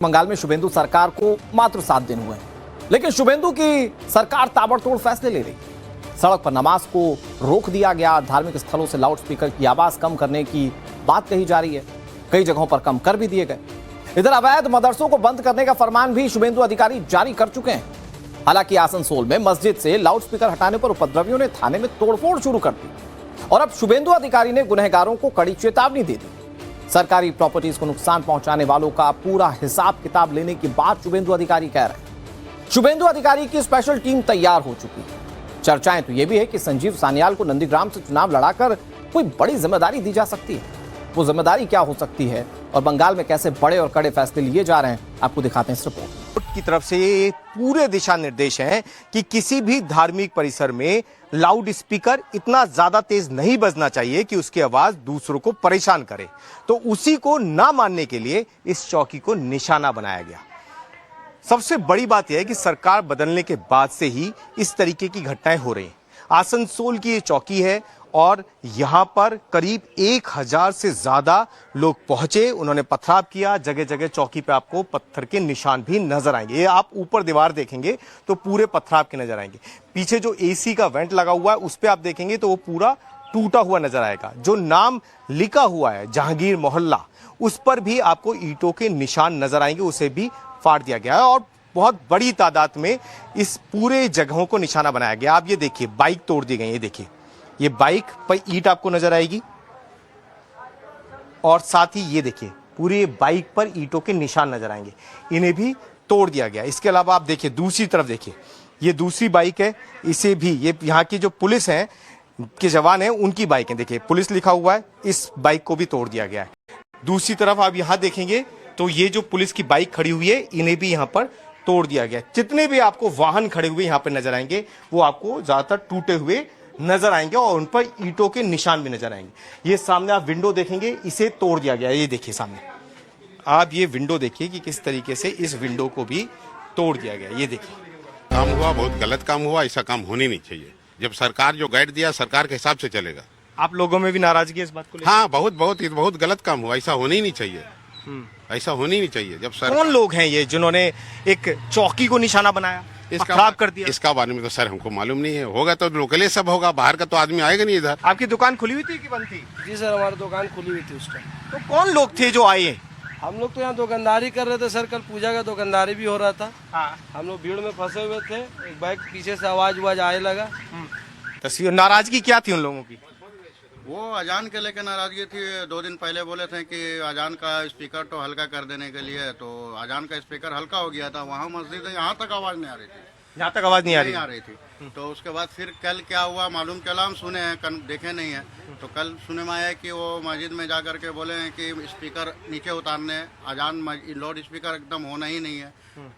बंगाल में शुभेंदु सरकार को मात्र 7 दिन हुए हैं, लेकिन शुभेंदु की सरकार ताबड़तोड़ फैसले ले रही। सड़क पर नमाज को रोक दिया गया, धार्मिक स्थलों से लाउडस्पीकर की आवाज कम करने की बात कही जा रही है, कई जगहों पर कम कर भी दिए गए। इधर अवैध मदरसों को बंद करने का फरमान भी शुभेंदु अधिकारी जारी कर चुके हैं। हालांकि आसनसोल में मस्जिद से लाउडस्पीकर हटाने पर उपद्रवियों ने थाने में तोड़फोड़ शुरू कर दी और अब शुभेंदु अधिकारी ने गुनहगारों को कड़ी चेतावनी दे दी। सरकारी प्रॉपर्टीज को नुकसान पहुंचाने वालों का पूरा हिसाब किताब लेने की बात शुभेंदु अधिकारी कह रहे हैं। शुभेंदु अधिकारी की स्पेशल टीम तैयार हो चुकी है। चर्चाएं तो यह भी है कि संजीव सान्याल को नंदीग्राम से चुनाव लड़ाकर कोई बड़ी जिम्मेदारी दी जा सकती है। वो जिम्मेदारी क्या हो सकती है और बंगाल में कैसे बड़े और कड़े फैसले लिए जा रहे हैं, आपको दिखाते हैं इस रिपोर्ट की तरफ से। ये पूरे दिशा निर्देश हैं कि किसी भी धार्मिक परिसर में लाउड स्पीकर इतना ज्यादा तेज नहीं बजना चाहिए कि उसकी आवाज दूसरों को परेशान करे। तो उसी को ना मानने के लिए इस चौकी को निशाना बनाया गया। सबसे बड़ी बात यह है कि सरकार बदलने के बाद से ही इस तरीके की घटनाएं हो रही हैं। आसनसोल की ये चौकी है और यहां पर करीब 1000 से ज्यादा लोग पहुंचे, उन्होंने पथराव किया। जगह जगह चौकी पे आपको पत्थर के निशान भी नजर आएंगे। ये आप ऊपर दीवार देखेंगे तो पूरे पथराव के नजर आएंगे। पीछे जो एसी का वेंट लगा हुआ है उस पे आप देखेंगे तो वो पूरा टूटा हुआ नजर आएगा। जो नाम लिखा हुआ है जहांगीर मोहल्ला, उस पर भी आपको ईंटों के निशान नजर आएंगे, उसे भी फाड़ दिया गया है और बहुत बड़ी तादाद में इस पूरे जगहों को निशाना बनाया गया। आप ये देखिए, बाइक तोड़ दी गई। ये देखिए, ये बाइक पर ईंट आपको नजर आएगी और साथ ही ये देखिए पूरी बाइक पर ईंटों के निशान नजर आएंगे, इन्हें भी तोड़ दिया गया। इसके अलावा आप देखिए दूसरी तरफ देखिए, ये दूसरी बाइक है, इसे भी ये यहाँ की जो पुलिस है के जवान हैं उनकी बाइक है। देखिए पुलिस लिखा हुआ है, इस बाइक को भी तोड़ दिया गया है। दूसरी तरफ आप यहाँ देखेंगे तो ये जो पुलिस की बाइक खड़ी हुई है इन्हें भी यहाँ पर तोड़ दिया गया। जितने भी आपको वाहन खड़े हुए यहाँ पर नजर आएंगे वो आपको ज्यादातर टूटे हुए नजर आएंगे और उन पर ईंटों के निशान भी नजर आएंगे। ये सामने आप विंडो देखेंगे, इसे तोड़ दिया गया है। ये देखिए सामने आप ये विंडो देखिए कि किस तरीके से इस विंडो को भी तोड़ दिया गया। ये देखिए काम हुआ, बहुत गलत काम हुआ। ऐसा काम होने नहीं चाहिए। जब सरकार जो गाइड दिया सरकार के हिसाब से चलेगा। आप लोगों में भी नाराजगी इस बात को लेकर? हाँ, बहुत गलत काम हुआ। ऐसा होने ही नहीं चाहिए। ऐसा होने ही नहीं चाहिए। जब सर कौन लोग हैं ये जिन्होंने एक चौकी को निशााना बनाया, खराब कर दिया? इसका बारे में तो सर हमको मालूम नहीं है। होगा तो लोकल सब होगा, बाहर का तो आदमी आएगा नहीं इधर। आपकी दुकान खुली हुई थी कि बंद थी? जी सर, हमारी दुकान खुली हुई थी उस टाइम। तो कौन लोग थे जो आए? हम लोग तो यहाँ दुकानदारी कर रहे थे सर, कल पूजा का दुकानदारी भी हो रहा था। हाँ। हम लोग भीड़ में फंसे हुए थे, एक बाइक पीछे से आवाज आने लगा। तस्वीर, नाराजगी क्या थी उन लोगों की? वो अजान के लेकर नाराजगी थी। 2 दिन पहले बोले थे कि अजान का स्पीकर तो हल्का कर देने के लिए, तो अजान का स्पीकर हल्का हो गया था। वहाँ मस्जिद है, यहाँ तक आवाज नहीं आ रही थी। यहाँ तक आवाज नहीं आ रही थी। तो उसके बाद फिर कल क्या हुआ मालूम चला, हम सुने हैं, देखे नहीं है। तो कल सुने में आया कि वो मस्जिद में जा करके बोले हैं कि स्पीकर नीचे उतारने, अजान लाउड स्पीकर एकदम होना ही नहीं है।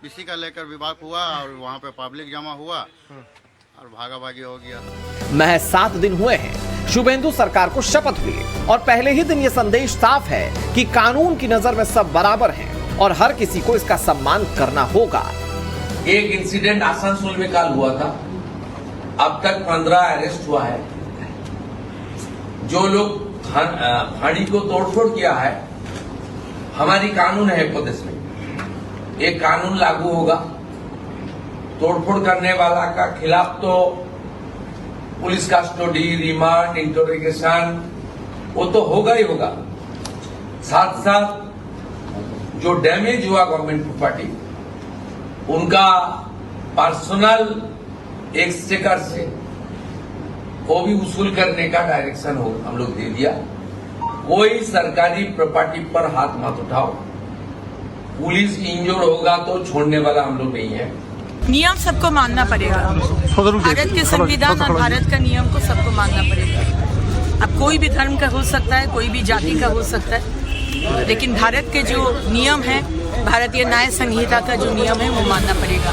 इसी का लेकर विवाद हुआ और वहाँ पे पब्लिक जमा हुआ और भागा भागी हो गया। महज 7 दिन हुए हैं शुभेंदु सरकार को शपथ हुई और पहले ही दिन ये संदेश साफ है कि कानून की नजर में सब बराबर हैं और हर किसी को इसका सम्मान करना होगा। एक इंसिडेंट आसनसोल में कल हुआ था, अब तक 15 अरेस्ट हुआ है। जो लोग फाड़ी को तोड़फोड़ किया है, हमारी कानून है प्रदेश में, एक कानून लागू होगा। तोड़फोड़ करने वाला का खिलाफ तो पुलिस कस्टडी, रिमांड, इंटरोगेशन वो तो होगा ही होगा। साथ साथ जो डैमेज हुआ गवर्नमेंट प्रॉपर्टी, उनका पर्सनल एक्सचेकर से वो भी वसूल करने का डायरेक्शन हम लोग दे दिया। कोई सरकारी प्रॉपर्टी पर हाथ मत उठाओ। पुलिस इंजोर होगा तो छोड़ने वाला हम लोग नहीं है। नियम सबको मानना पड़ेगा। भारत के संविधान और भारत का नियम को सबको मानना पड़ेगा। अब कोई भी धर्म का हो सकता है, कोई भी जाति का हो सकता है, लेकिन भारत के जो नियम है, भारतीय न्याय संहिता का जो नियम है वो मानना पड़ेगा।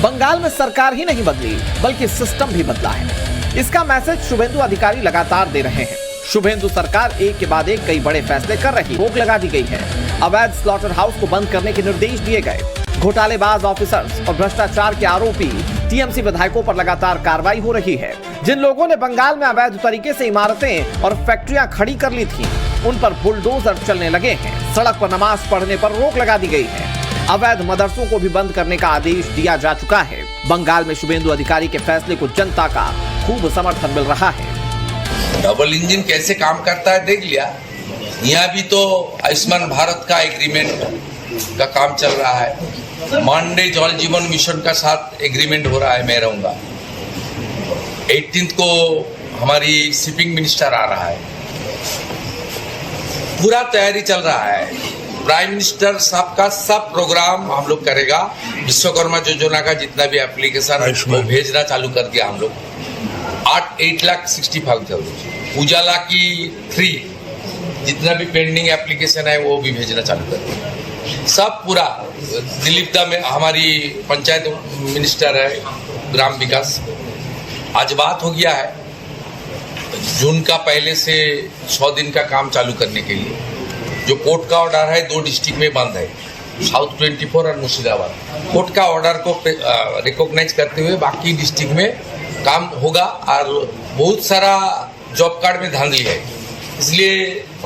बंगाल में सरकार ही नहीं बदली बल्कि सिस्टम भी बदला है। इसका मैसेज शुभेंदु अधिकारी लगातार दे रहे हैं। शुभेंदु सरकार एक के बाद एक कई बड़े फैसले कर रही, रोक लगा दी गई है। अवैध स्लॉटर हाउस को बंद करने के निर्देश दिए गए। घोटालेबाज ऑफिसर्स और भ्रष्टाचार के आरोपी टीएमसी विधायकों पर लगातार कार्रवाई हो रही है। जिन लोगों ने बंगाल में अवैध तरीके से इमारतें और फैक्ट्रियां खड़ी कर ली थी, उन पर बुलडोजर चलने लगे हैं। सड़क पर नमाज पढ़ने पर रोक लगा दी गई है। अवैध मदरसों को भी बंद करने का आदेश दिया जा चुका है। बंगाल में शुभेंदु अधिकारी के फैसले को जनता का खूब समर्थन मिल रहा है। डबल इंजन कैसे काम करता है देख लिया। यहाँ भी तो आयुष्मान भारत का एग्रीमेंट का काम चल रहा है। मानडे जल जीवन मिशन का साथ एग्रीमेंट हो रहा है, मैं रहूंगा। 18 को हमारी शिपिंग मिनिस्टर आ रहा है। पूरा तैयारी चल रहा है। प्राइम मिनिस्टर साहब का सब प्रोग्राम हम लोग करेगा। विश्वकर्मा योजना का जितना भी एप्लीकेशन वो भेजना चालू कर दिया हम लोग। 8,65,000। उजाला की 3 जितना भी पेंडिंग एप्लीकेशन है वो भी भेजना चालू कर दिया। सब पूरा दिलीप दा में हमारी पंचायत मिनिस्टर है, ग्राम विकास। आज बात हो गया है जून का पहले से 100 दिन का काम चालू करने के लिए। जो कोर्ट का ऑर्डर है 2 डिस्ट्रिक्ट में बंद है, साउथ 24 और मुर्शिदाबाद। कोर्ट का ऑर्डर को रिकॉग्नाइज करते हुए बाकी डिस्ट्रिक्ट में काम होगा। और बहुत सारा जॉब कार्ड में धांधली है, इसलिए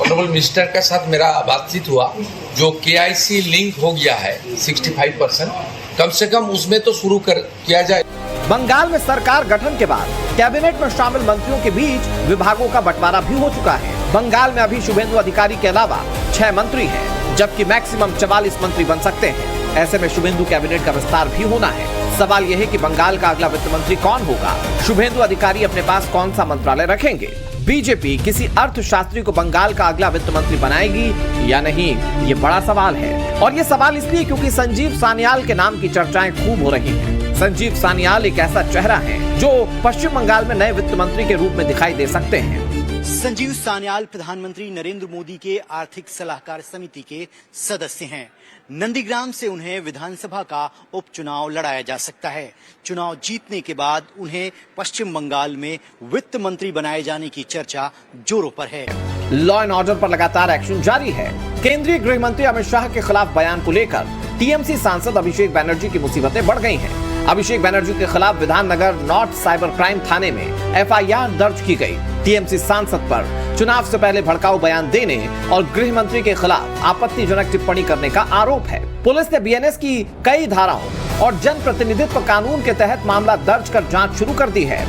ऑनरेबल मिनिस्टर के साथ मेरा बातचीत हुआ। जो KIC लिंक हो गया है 65%, कम से कम उसमें तो शुरू किया जाए। बंगाल में सरकार गठन के बाद कैबिनेट में शामिल मंत्रियों के बीच विभागों का बंटवारा भी हो चुका है। बंगाल में अभी शुभेंदु अधिकारी के अलावा 6 मंत्री हैं, जबकि मैक्सिमम 44 मंत्री बन सकते हैं। ऐसे में शुभेंदु कैबिनेट का विस्तार भी होना है। सवाल यह है कि बंगाल का अगला वित्त मंत्री कौन होगा? शुभेंदु अधिकारी अपने पास कौन सा मंत्रालय रखेंगे? बीजेपी किसी अर्थशास्त्री को बंगाल का अगला वित्त मंत्री बनाएगी या नहीं, ये बड़ा सवाल है। और ये सवाल इसलिए क्योंकि संजीव सान्याल के नाम की चर्चाएं खूब हो रही हैं। संजीव सान्याल एक ऐसा चेहरा है जो पश्चिम बंगाल में नए वित्त मंत्री के रूप में दिखाई दे सकते हैं। संजीव सान्याल प्रधानमंत्री नरेंद्र मोदी के आर्थिक सलाहकार समिति के सदस्य हैं। नंदीग्राम से उन्हें विधानसभा का उपचुनाव लड़ाया जा सकता है। चुनाव जीतने के बाद उन्हें पश्चिम बंगाल में वित्त मंत्री बनाए जाने की चर्चा जोरों पर है। लॉ एंड ऑर्डर पर लगातार एक्शन जारी है। केंद्रीय गृह मंत्री अमित शाह के खिलाफ बयान को लेकर टीएमसी सांसद अभिषेक बनर्जी की मुसीबतें बढ़ गई हैं। अभिषेक बनर्जी के खिलाफ विधाननगर नॉर्थ साइबर क्राइम थाने में FIR दर्ज की गई। टीएमसी सांसद पर चुनाव से पहले भड़काऊ बयान देने और गृह मंत्री के खिलाफ आपत्तिजनक टिप्पणी करने का आरोप है। पुलिस ने BNS की कई धाराओं और जन प्रतिनिधित्व कानून के तहत मामला दर्ज कर जांच शुरू कर दी है।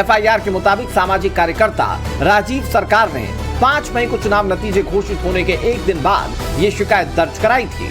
FIR के मुताबिक सामाजिक कार्यकर्ता राजीव सरकार ने 5 मई को चुनाव नतीजे घोषित होने के एक दिन बाद ये शिकायत दर्ज कराई थी।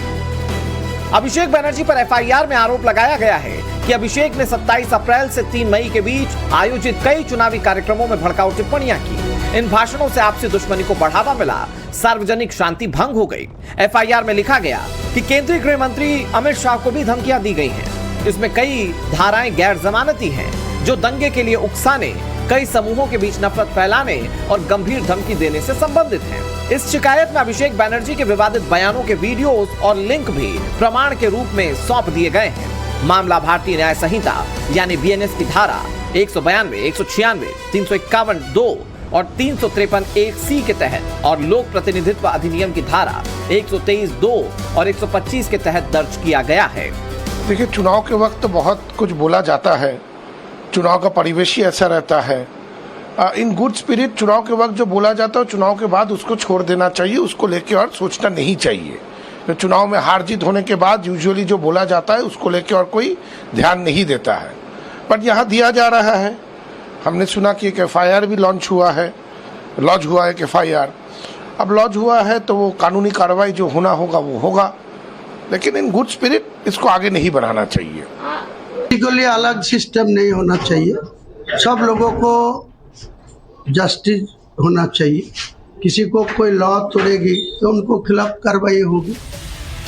अभिषेक बनर्जी पर FIR में आरोप लगाया गया है कि अभिषेक ने 27 अप्रैल से 3 मई के बीच आयोजित कई चुनावी कार्यक्रमों में भड़काऊ टिप्पणियां की। इन भाषणों से आपसी दुश्मनी को बढ़ावा मिला, सार्वजनिक शांति भंग हो गई। FIR में लिखा गया कि केंद्रीय गृह मंत्री अमित शाह को भी धमकियां दी गई हैं। इसमें कई धाराएं गैर जमानती हैं जो दंगे के लिए उकसाने, कई समूहों के बीच नफरत फैलाने और गंभीर धमकी देने से संबंधित हैं। इस शिकायत में अभिषेक बनर्जी के विवादित बयानों के वीडियोस और लिंक भी प्रमाण के रूप में सौंप दिए गए हैं। मामला भारतीय न्याय संहिता यानी BNS की धारा 192, 196, 351(2) और 353(1)(c) के तहत और लोक प्रतिनिधित्व अधिनियम की धारा 123(2) और 125 के तहत दर्ज किया गया है। देखिए, चुनाव के वक्त बहुत कुछ बोला जाता है, चुनाव का परिवेश ही ऐसा रहता है। इन गुड स्पिरिट चुनाव के वक्त जो बोला जाता है चुनाव के बाद उसको छोड़ देना चाहिए, उसको लेके और सोचना नहीं चाहिए। तो चुनाव में हार जीत होने के बाद यूजुअली जो बोला जाता है उसको लेके और कोई ध्यान नहीं देता है, बट यहाँ दिया जा रहा है। हमने सुना कि एक FIR भी लॉन्च हुआ है, लॉन्च हुआ है एक FIR। अब लॉन्च हुआ है तो वो कानूनी कार्रवाई जो होना होगा वो होगा, लेकिन इन गुड स्पिरिट इसको आगे नहीं बढ़ाना चाहिए। के लिए अलग सिस्टम नहीं होना चाहिए, सब लोगों को जस्टिस होना चाहिए। किसी को कोई लॉ तोड़ेगी तो उनको खिलाफ कार्रवाई होगी।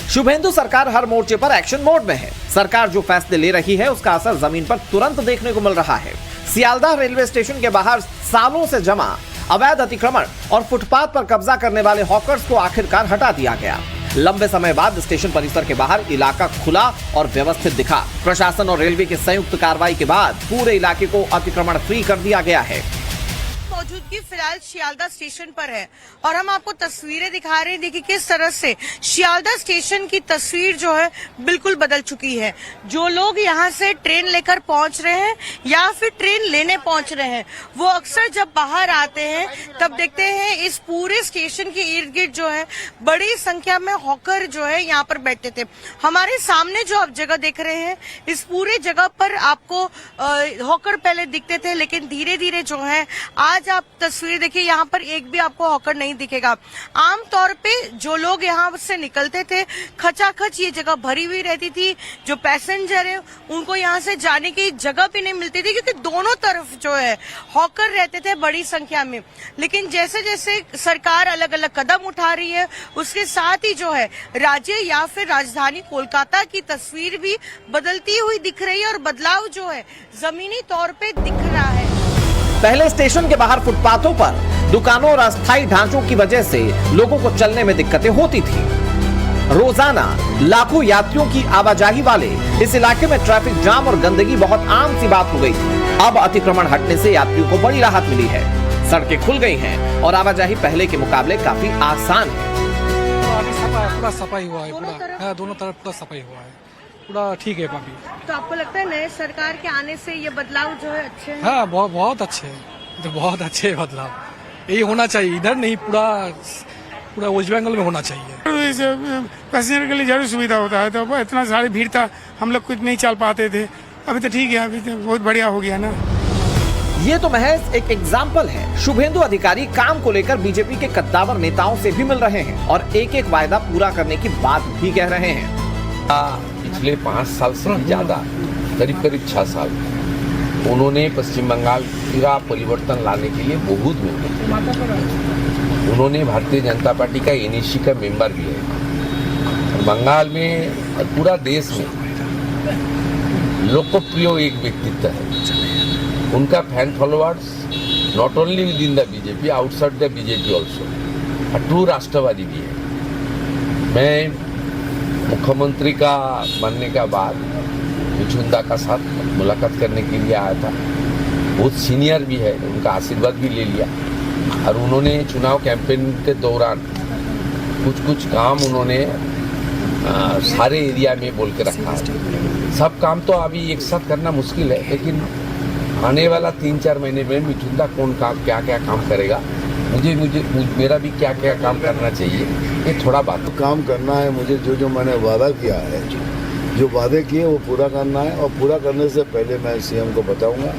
शुभेंदु सरकार हर मोर्चे पर एक्शन मोड में है। सरकार जो फैसले ले रही है उसका असर जमीन पर तुरंत देखने को मिल रहा है। सियालदाह रेलवे स्टेशन के बाहर सालों से जमा अवैध अतिक्रमण और फुटपाथ पर कब्जा करने वाले हॉकर्स को आखिरकार हटा दिया गया। लंबे समय बाद स्टेशन परिसर के बाहर इलाका खुला और व्यवस्थित दिखा। प्रशासन और रेलवे की संयुक्त कार्रवाई के बाद पूरे इलाके को अतिक्रमण फ्री कर दिया गया है। मौजूदगी फिलहाल शियालदा स्टेशन पर है और हम आपको तस्वीरें दिखा रहे हैं। देखिए किस तरह से शियालदा स्टेशन की तस्वीर जो है बिल्कुल बदल चुकी है। जो लोग यहाँ से ट्रेन लेकर पहुंच रहे हैं या फिर ट्रेन लेने पहुंच रहे हैं, वो अक्सर जब बाहर आते हैं तब देखते हैं इस पूरे स्टेशन के इर्द गिर्द जो है बड़ी संख्या में हॉकर जो है यहाँ पर बैठते थे। हमारे सामने जो आप जगह देख रहे हैं, इस पूरे जगह पर आपको हॉकर पहले दिखते थे, लेकिन धीरे धीरे जो है आज आप तस्वीर देखिए यहाँ पर एक भी आपको हॉकर नहीं दिखेगा। आमतौर पे जो लोग यहाँ से निकलते थे खचाखच ये जगह भरी हुई रहती थी। जो पैसेंजर है उनको यहाँ से जाने की जगह भी नहीं मिलती थी क्योंकि दोनों तरफ जो है हॉकर रहते थे बड़ी संख्या में। लेकिन जैसे जैसे सरकार अलग अलग कदम उठा रही है, उसके साथ ही जो है राज्य या फिर राजधानी कोलकाता की तस्वीर भी बदलती हुई दिख रही है और बदलाव जो है जमीनी तौर पे दिख रहा है। पहले स्टेशन के बाहर फुटपाथों पर दुकानों और अस्थायी ढांचों की वजह से लोगों को चलने में दिक्कतें होती थी। रोजाना लाखों यात्रियों की आवाजाही वाले इस इलाके में ट्रैफिक जाम और गंदगी बहुत आम सी बात हो गई थी। अब अतिक्रमण हटने से यात्रियों को बड़ी राहत मिली है। सड़कें खुल गई हैं और आवाजाही पहले के मुकाबले काफी आसान है। पूरा सफाई हुआ है, पूरा दोनों तरफ पूरा सफाई हुआ है, पूरा ठीक है काफी। तो आपको लगता है नए सरकार के आने से ये बदलाव जो है अच्छे हैं? हाँ, बहुत अच्छे हैं, तो बहुत अच्छे बदलाव यही होना चाहिए। इधर नहीं, पूरा वेस्ट बंगाल में होना चाहिए। पैसेंजर के लिए जरूर सुविधा होता है। तो इतना सारी भीड़ था, हम लोग कुछ नहीं चल पाते थे। अभी तो ठीक है, अभी तो बहुत बढ़िया हो गया ना। ये तो महज एक एग्जाम्पल है। शुभेंदु अधिकारी काम को लेकर बीजेपी के कद्दावर नेताओं से भी मिल रहे हैं और एक एक वायदा पूरा करने की बात भी कह रहे हैं। पिछले 5 साल से ज्यादा, करीब 6 साल, उन्होंने पश्चिम बंगाल पूरा परिवर्तन लाने के लिए बहुत मेहनत। उन्होंने भारतीय जनता पार्टी का एनएससी का मेंबर भी है। बंगाल में और पूरा देश में लोकप्रिय एक व्यक्तित्व है। उनका fan followers not only within the BJP, outside the BJP also. True राष्ट्रवादी भी है। मैं मुख्यमंत्री का बनने का बाद मुचुंदा का साथ मुलाकात करने के लिए आया था। बहुत सीनियर भी है, उनका आशीर्वाद भी ले लिया। और उन्होंने चुनाव कैंपेन के दौरान कुछ काम उन्होंने सारे एरिया में बोल के रखा है। सब काम तो अभी एक साथ करना मुश्किल है, लेकिन आने वाला 3-4 महीने में मुचुंदा कौन काम क्या काम करेगा, मेरा भी क्या काम करना चाहिए, ये थोड़ा बात काम करना है। मुझे जो मैंने वादा किया है, जो वादे किए वो पूरा करना है। और पूरा करने से पहले मैं सीएम को बताऊंगा।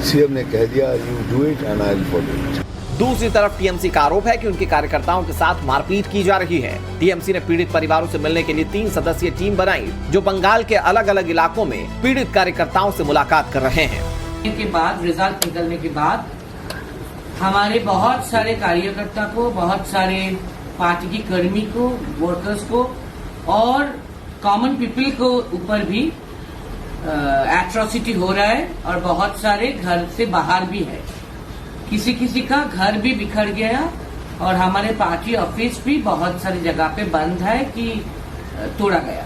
सीएम ने कह दिया you do it and I will follow it. दूसरी तरफ टीएमसी का आरोप है कि उनके कार्यकर्ताओं के साथ मारपीट की जा रही है। टीएमसी ने पीड़ित परिवारों से मिलने के लिए 3 सदस्यीय टीम बनाई, जो बंगाल के अलग अलग इलाकों में पीड़ित कार्यकर्ताओं से मुलाकात कर रहे हैं। के बाद रिजल्ट निकलने के बाद हमारे बहुत सारे कार्यकर्ता को, बहुत सारे पार्टी की कर्मी को, वर्कर्स को और कॉमन पीपल को ऊपर भी एट्रोसिटी हो रहा है और बहुत सारे घर से बाहर भी है। किसी का घर भी बिखर गया और हमारे पार्टी ऑफिस भी बहुत सारी जगह पे बंद है कि तोड़ा गया।